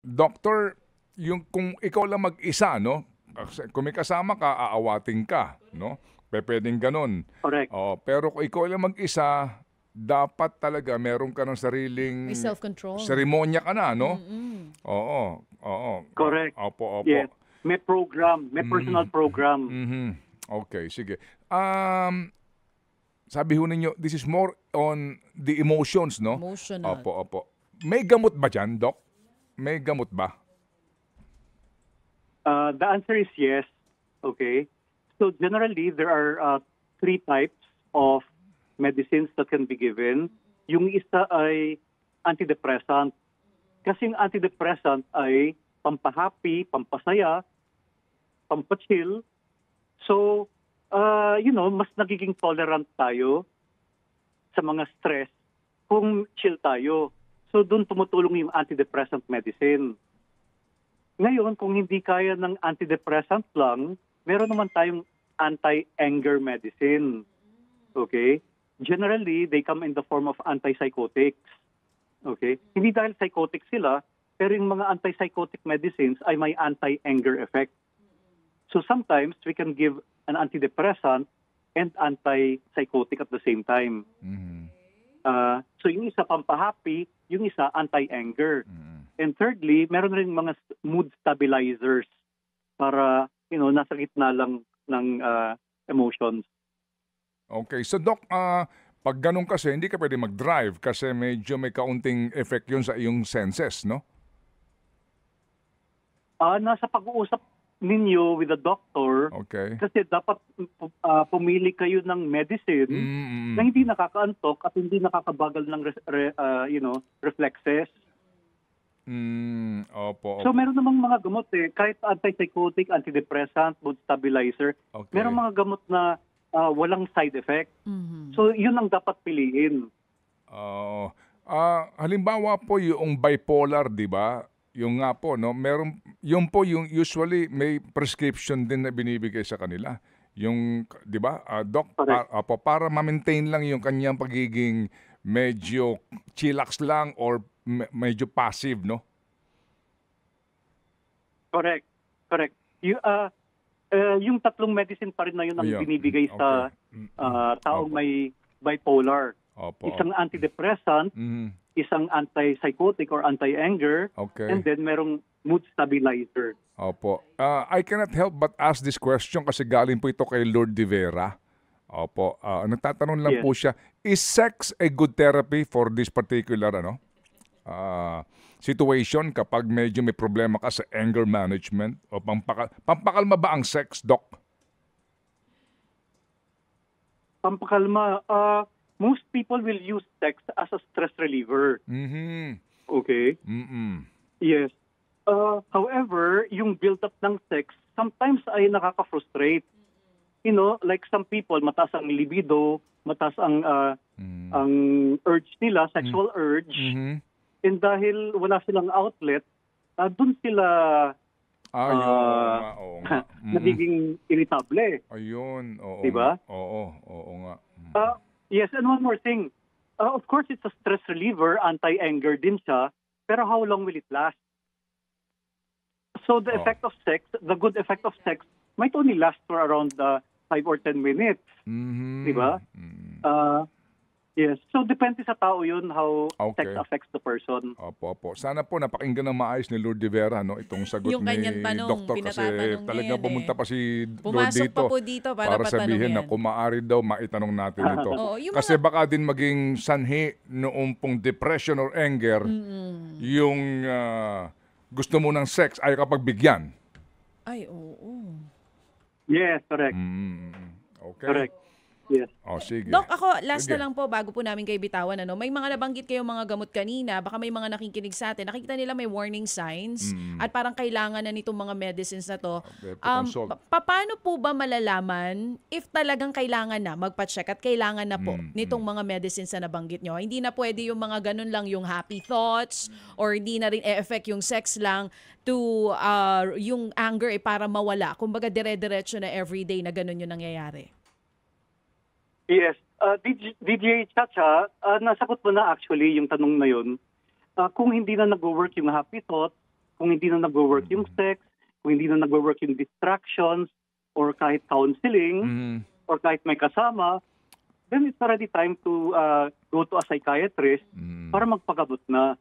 Doctor, yung kung ikaw lang mag-isa, no? Kung may kasama ka, aawating ka, no? Pwedeng ganun. Correct. Pero kung ikaw lang mag-isa, dapat talaga meron ka ng sariling May self-control. seremonya ka na, no? Oo. Correct. Opo. Yes. May program, may personal program. Okay, sige. Sabi ho ninyo, this is more on the emotions, no? Emotional. Opo. May gamot ba dyan, Doc? May gamot ba? The answer is yes. Okay. So generally, there are 3 types of medicines that can be given. Yung isa ay antidepressant. Kasi yung antidepressant ay pampahappy, pampasaya, pampachill. So, mas nagiging tolerant tayo sa mga stress kung chill tayo. So, doon tumutulong yung antidepressant medicine. Ngayon, kung hindi kaya ng antidepressant lang, meron naman tayong anti-anger medicine. Okay? Generally, they come in the form of antipsychotics. Okay? Hindi dahil psychotic sila, pero yung mga antipsychotic medicines ay may anti-anger effect. So sometimes we can give an antidepressant and antipsychotic at the same time. So yung isa pampahappy, yung isa anti-anger. And thirdly, meron rin mga mood stabilizers para, nasa gitna lang ng emotions. Okay. So, Doc, pag ganun kasi, hindi ka pwede mag-drive kasi medyo may kaunting effect yun sa iyong senses, no? Nasa pag-uusap ninyo with the doctor, okay. Kasi dapat pumili kayo ng medicine na hindi nakakaantok at hindi nakakabagal ng reflexes. Opo. So meron namang mga gamot kahit antipsychotic, antidepressant, mood stabilizer, Okay. meron mga gamot na walang side effect. So yun ang dapat piliin. Halimbawa po yung bipolar, di ba? Yung nga po, no? Meron, yung po yung usually may prescription din na binibigay sa kanila. Yung, di ba, Doc, para ma-maintain lang yung kanyang pagiging medyo chillax lang or medyo passive, no? Correct. Yung tatlong medicine pa rin na yun ang binibigay sa taong may bipolar. Opo. Isang antidepressant, isang antipsychotic or anti-anger, and then merong mood stabilizer. Opo. I cannot help but ask this question kasi galing po ito kay Lord De Vera. Opo. Nagtatanong lang po siya, is sex a good therapy for this particular situation kapag medyo may problema ka sa anger management o pampakalma ba ang sex, Doc? Pampakalma, most people will use sex as a stress reliever. Okay? Yes. However, yung build-up ng sex sometimes ay nakaka-frustrate. Like some people, mataas ang libido, mataas ang urge nila, sexual urge. And dahil wala silang outlet, dun sila nagiging irritable. Ayun, oo. Diba? Oo nga. Yes, and one more thing. Of course, it's a stress reliever, anti-anger din siya, pero how long will it last? So the effect of sex, the good effect of sex, might only last for around 5 or 10 minutes. Diba? Yes. So, depende sa tao yun how sex affects the person. Opo. Sana po napakinggan ng maayos ni Lord De Vera, no? Itong sagot yung ni tanong, Doktor kasi talagang pumunta pa si Lord Pumasok pa po dito para sabihin na yan. kung maaari daw maitanong natin ito. Kasi baka din maging sanhi noong pong depression or anger yung gusto mo ng sex ay kapag bigyan. Ay, oo. Yes, correct. Okay. Correct. Yes. Sige. Doc, ako, last na lang po, bago po namin kayo bitawan, may mga nabanggit kayong mga gamot kanina, baka may mga nakikinig sa atin, nakikita nila may warning signs, at parang kailangan na nitong mga medicines na to. Paano po ba malalaman if talagang kailangan na magpa-check at kailangan na po nitong mga medicines na nabanggit nyo? Hindi na pwede yung mga ganun lang, yung happy thoughts, or hindi na rin e-effect yung sex lang to yung anger para mawala. Kumbaga dire-diretso na everyday na ganun yung nangyayari. Yes. DJ Chacha, nasagot mo na actually yung tanong na yun. Kung hindi na nag-work yung happy thought, kung hindi na nagwo-work yung sex, kung hindi na nagwo-work yung distractions, or kahit counseling, or kahit may kasama, then it's already time to go to a psychiatrist para magpagamot na.